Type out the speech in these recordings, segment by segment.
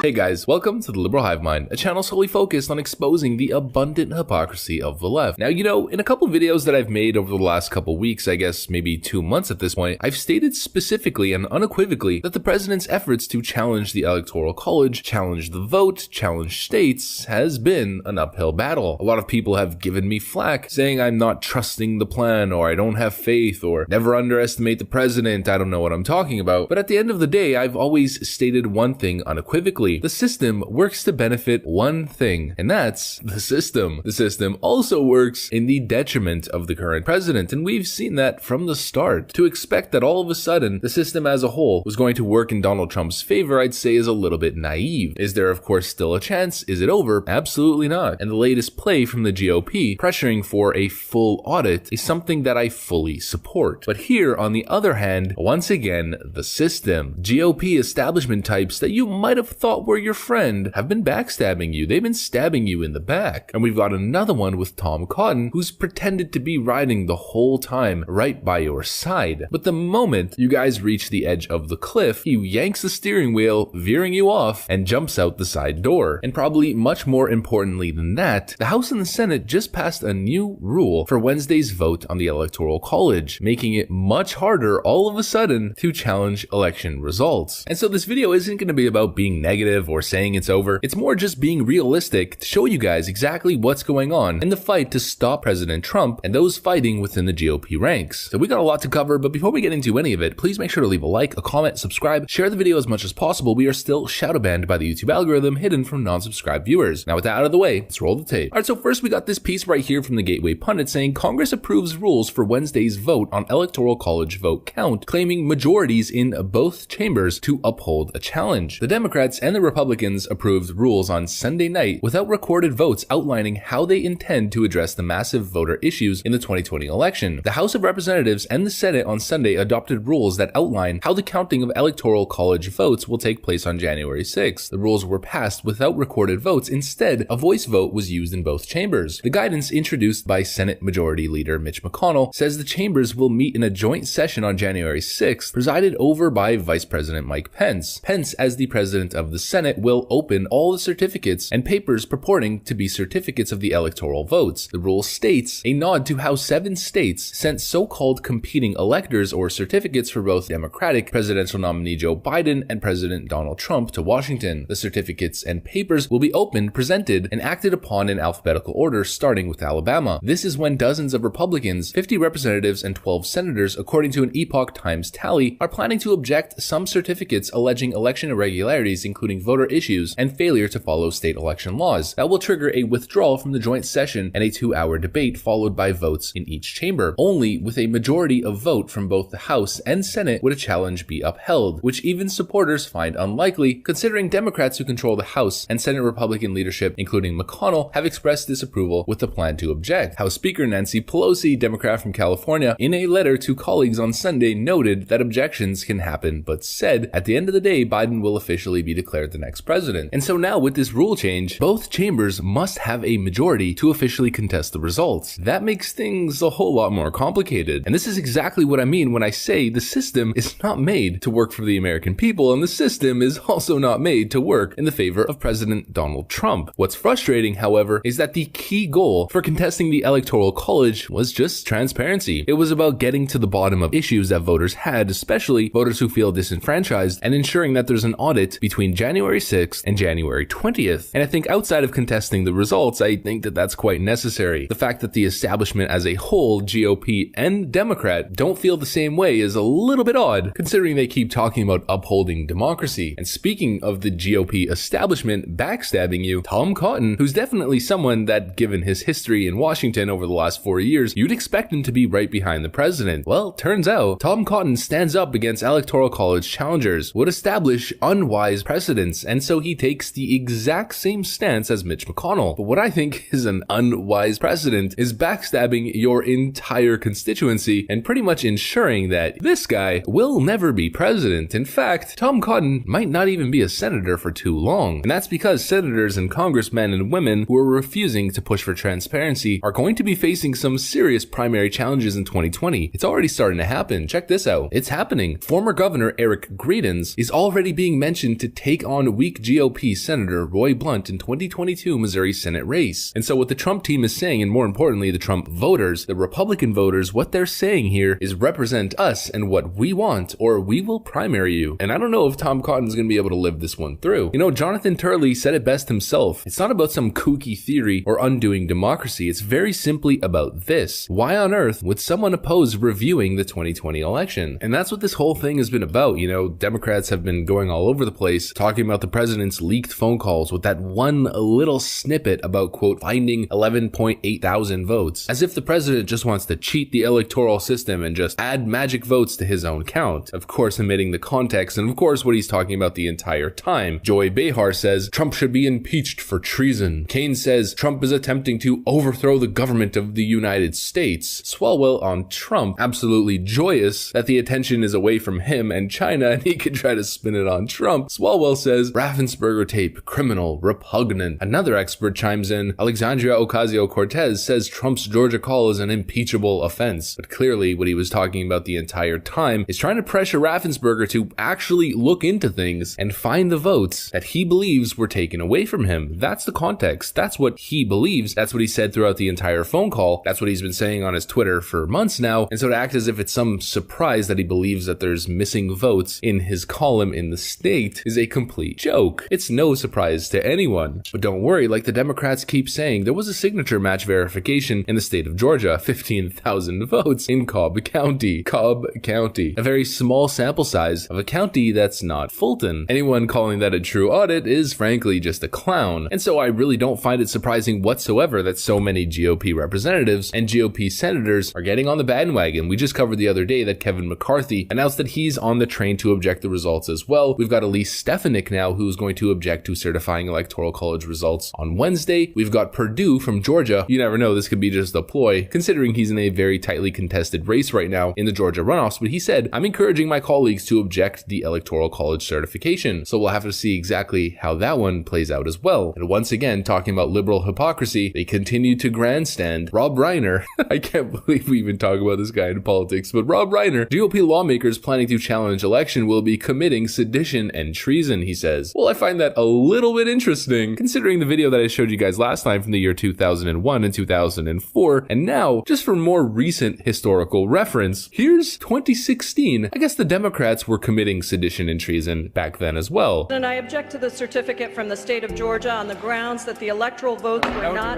Hey guys, welcome to the Liberal Hivemind, a channel solely focused on exposing the abundant hypocrisy of the left. Now, in a couple videos that I've made over the last couple weeks, I guess maybe 2 months at this point, I've stated specifically and unequivocally that the president's efforts to challenge the Electoral College, challenge the vote, challenge states, has been an uphill battle. A lot of people have given me flack, saying I'm not trusting the plan, or I don't have faith, or never underestimate the president, I don't know what I'm talking about. But at the end of the day, I've always stated one thing unequivocally. The system works to benefit one thing, and that's the system. The system also works in the detriment of the current president, and we've seen that from the start. To expect that all of a sudden the system as a whole was going to work in Donald Trump's favor, I'd say is a little bit naive. Is there of course still a chance? Is it over? Absolutely not. And the latest play from the GOP, pressuring for a full audit, is something that I fully support. But here, on the other hand, once again, the system. GOP establishment types that you might have thought were your friend have been backstabbing you. They've been stabbing you in the back. And we've got another one with Tom Cotton, who's pretended to be riding the whole time right by your side. But the moment you guys reach the edge of the cliff, he yanks the steering wheel, veering you off, and jumps out the side door. And probably much more importantly than that, the House and the Senate just passed a new rule for Wednesday's vote on the Electoral College, making it much harder all of a sudden to challenge election results. And so this video isn't going to be about being negative or saying it's over. It's more just being realistic to show you guys exactly what's going on in the fight to stop President Trump and those fighting within the GOP ranks. So we got a lot to cover, but before we get into any of it, please make sure to leave a like, a comment, subscribe, share the video as much as possible. We are still shadow banned by the YouTube algorithm, hidden from non-subscribed viewers. Now with that out of the way, let's roll the tape. Alright, so first we got this piece right here from the Gateway Pundit saying Congress approves rules for Wednesday's vote on Electoral College vote count, claiming majorities in both chambers to uphold a challenge. The Democrats and the Republicans approved rules on Sunday night without recorded votes outlining how they intend to address the massive voter issues in the 2020 election. The House of Representatives and the Senate on Sunday adopted rules that outline how the counting of Electoral College votes will take place on January 6th. The rules were passed without recorded votes. Instead, a voice vote was used in both chambers. The guidance introduced by Senate Majority Leader Mitch McConnell says the chambers will meet in a joint session on January 6th, presided over by Vice President Mike Pence. Pence, as the president of the Senate, will open all the certificates and papers purporting to be certificates of the electoral votes. The rule states a nod to how 7 states sent so-called competing electors or certificates for both Democratic presidential nominee Joe Biden and President Donald Trump to Washington. The certificates and papers will be opened, presented, and acted upon in alphabetical order, starting with Alabama. This is when dozens of Republicans, 50 representatives, and 12 senators, according to an Epoch Times tally, are planning to object some certificates alleging election irregularities, including voter issues and failure to follow state election laws. That will trigger a withdrawal from the joint session and a 2-hour debate followed by votes in each chamber. Only with a majority of vote from both the House and Senate would a challenge be upheld, which even supporters find unlikely, considering Democrats who control the House and Senate Republican leadership, including McConnell, have expressed disapproval with the plan to object. House Speaker Nancy Pelosi, Democrat from California, in a letter to colleagues on Sunday noted that objections can happen, but said, at the end of the day, Biden will officially be declared the next president. And so now with this rule change, both chambers must have a majority to officially contest the results. That makes things a whole lot more complicated. And this is exactly what I mean when I say the system is not made to work for the American people, and the system is also not made to work in the favor of President Donald Trump. What's frustrating, however, is that the key goal for contesting the Electoral College was just transparency. It was about getting to the bottom of issues that voters had, especially voters who feel disenfranchised, and ensuring that there's an audit between January 6th and January 20th. And I think outside of contesting the results, I think that that's quite necessary. The fact that the establishment as a whole, GOP and Democrat, don't feel the same way is a little bit odd, considering they keep talking about upholding democracy. And speaking of the GOP establishment backstabbing you, Tom Cotton, who's definitely someone that, given his history in Washington over the last 4 years, you'd expect him to be right behind the president. Well, turns out, Tom Cotton stands up against Electoral College challengers, would establish unwise precedents, and so he takes the exact same stance as Mitch McConnell. But what I think is an unwise precedent is backstabbing your entire constituency and pretty much ensuring that this guy will never be president. In fact, Tom Cotton might not even be a senator for too long. And that's because senators and congressmen and women who are refusing to push for transparency are going to be facing some serious primary challenges in 2020. It's already starting to happen. Check this out. It's happening. Former Governor Eric Greitens is already being mentioned to take on upon weak GOP Senator Roy Blunt in 2022 Missouri Senate race. And so what the Trump team is saying, and more importantly, the Trump voters, the Republican voters, what they're saying here is represent us and what we want, or we will primary you. And I don't know if Tom Cotton's going to be able to live this one through. You know, Jonathan Turley said it best himself. It's not about some kooky theory or undoing democracy. It's very simply about this. Why on earth would someone oppose reviewing the 2020 election? And that's what this whole thing has been about. You know, Democrats have been going all over the place talking about the president's leaked phone calls with that one little snippet about, quote, finding 11.8 thousand votes, as if the president just wants to cheat the electoral system and just add magic votes to his own count. Of course, omitting the context and of course what he's talking about the entire time. Joy Behar says Trump should be impeached for treason. Kane says Trump is attempting to overthrow the government of the United States. Swalwell on Trump, absolutely joyous that the attention is away from him and China and he can try to spin it on Trump. Swalwell says Raffensperger tape, criminal, repugnant. Another expert chimes in. Alexandria Ocasio-Cortez says Trump's Georgia call is an impeachable offense. But clearly what he was talking about the entire time is trying to pressure Raffensperger to actually look into things and find the votes that he believes were taken away from him. That's the context. That's what he believes. That's what he said throughout the entire phone call. That's what he's been saying on his Twitter for months now. And so to act as if it's some surprise that he believes that there's missing votes in his column in the state is a complete joke. It's no surprise to anyone. But don't worry, like the Democrats keep saying, there was a signature match verification in the state of Georgia, 15,000 votes in Cobb County. Cobb County. A very small sample size of a county that's not Fulton. Anyone calling that a true audit is frankly just a clown. And so I really don't find it surprising whatsoever that so many GOP representatives and GOP senators are getting on the bandwagon. We just covered the other day that Kevin McCarthy announced that he's on the train to object the results as well. We've got Elise Stefanik now who's going to object to certifying Electoral College results on Wednesday. We've got Perdue from Georgia. You never know, this could be just a ploy, considering he's in a very tightly contested race right now in the Georgia runoffs, but he said, I'm encouraging my colleagues to object the Electoral College certification. So we'll have to see exactly how that one plays out as well. And once again, talking about liberal hypocrisy, they continue to grandstand. Rob Reiner, I can't believe we even talk about this guy in politics, but Rob Reiner, GOP lawmakers planning to challenge election will be committing sedition and treason, he says. Well, I find that a little bit interesting, considering the video that I showed you guys last time from the year 2001 and 2004, and now, just for more recent historical reference, here's 2016. I guess the Democrats were committing sedition and treason back then as well. And I object to the certificate from the state of Georgia on the grounds that the electoral votes were not...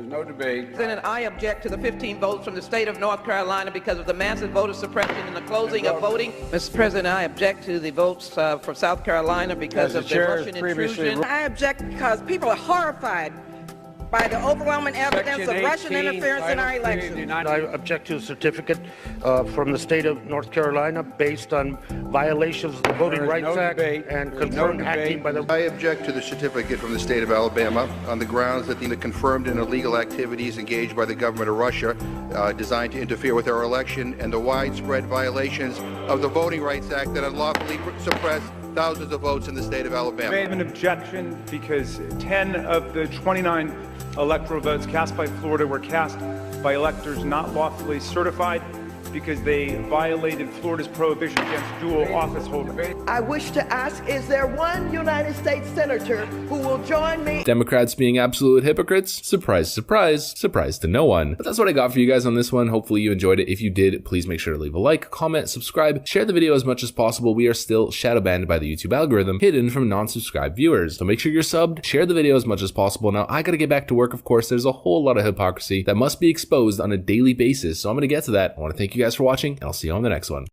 No debate. President, I object to the 15 votes from the state of North Carolina because of the massive voter suppression and the closing of voting. Mr. President, I object to the votes from South Carolina because of the Russian intrusion. I object because people are horrified by the overwhelming evidence of Russian interference in our elections. I object to a certificate from the state of North Carolina based on violations of the Voting Rights Act and confirmed acting by the... I object to the certificate from the state of Alabama on the grounds that the confirmed and illegal activities engaged by the government of Russia designed to interfere with our election and the widespread violations of the Voting Rights Act that unlawfully suppressed thousands of votes in the state of Alabama. I have an objection because 10 of the 29 electoral votes cast by Florida were cast by electors not lawfully certified because they violated Florida's prohibition against dual office holders. I wish to ask, is there one United States senator who will join me? Democrats being absolute hypocrites? Surprise, surprise, surprise to no one. But that's what I got for you guys on this one. Hopefully you enjoyed it. If you did, please make sure to leave a like, comment, subscribe, share the video as much as possible. We are still shadow banned by the YouTube algorithm, hidden from non-subscribed viewers. So make sure you're subbed, share the video as much as possible. Now, I gotta get back to work, of course. There's a whole lot of hypocrisy that must be exposed on a daily basis. So I'm gonna get to that. I wanna thank you guys for watching, and I'll see you on the next one.